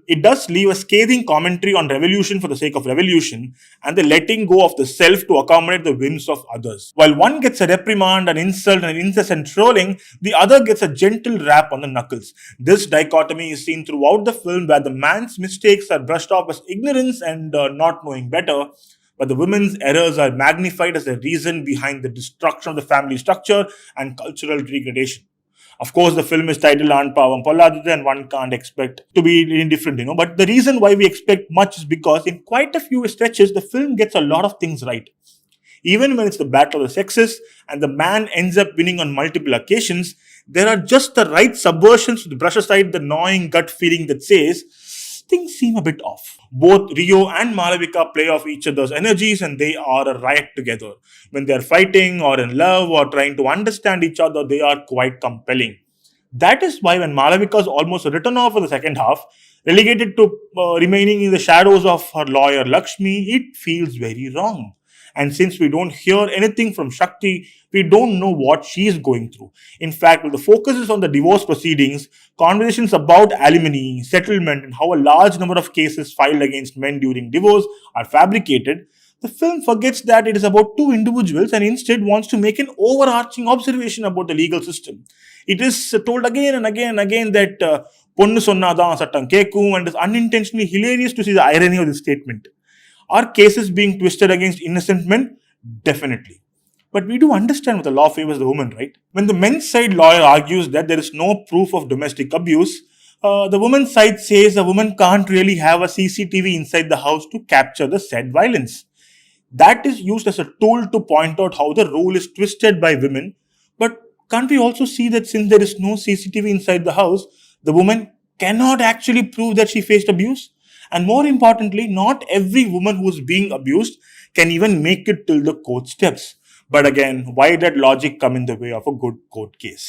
It does leave a scathing commentary on revolution for the sake of revolution and the letting go of the self to accommodate the whims of others. While one gets a reprimand, an insult, and an incessant trolling, the other gets a gentle rap on the knuckles. This dichotomy is seen throughout the film, where the man's mistakes are brushed off as ignorance and not knowing better, but the women's errors are magnified as the reason behind the destruction of the family structure and cultural degradation. Of course, the film is titled on Paavam Pollathathu, and one can't expect to be any different, But the reason why we expect much is because in quite a few stretches, the film gets a lot of things right. Even when it's the battle of the sexes and the man ends up winning on multiple occasions, there are just the right subversions to brush aside the gnawing gut feeling that says things seem a bit off. Both Rio and Malavika play off each other's energies and they are a riot together. When they are fighting or in love or trying to understand each other, they are quite compelling. That is why when Malavika is almost written off for the second half, relegated to remaining in the shadows of her lawyer Lakshmi, it feels very wrong. And since we don't hear anything from Shakti, we don't know what she is going through. In fact, when the focus is on the divorce proceedings, conversations about alimony, settlement, and how a large number of cases filed against men during divorce are fabricated, the film forgets that it is about two individuals and instead wants to make an overarching observation about the legal system. It is told again and again and again that பொண்ணு சொன்னாதான் சட்டம் கேக்கும், and it is unintentionally hilarious to see the irony of this statement. Are cases being twisted against innocent men? Definitely. But we do understand what the law favors the woman, right? When the men's side lawyer argues that there is no proof of domestic abuse, the woman's side says the woman can't really have a CCTV inside the house to capture the said violence. That is used as a tool to point out how the rule is twisted by women. But can't we also see that since there is no CCTV inside the house, the woman cannot actually prove that she faced abuse? And more importantly, not every woman who is being abused can even make it till the court steps. But again, why did logic come in the way of a good court case?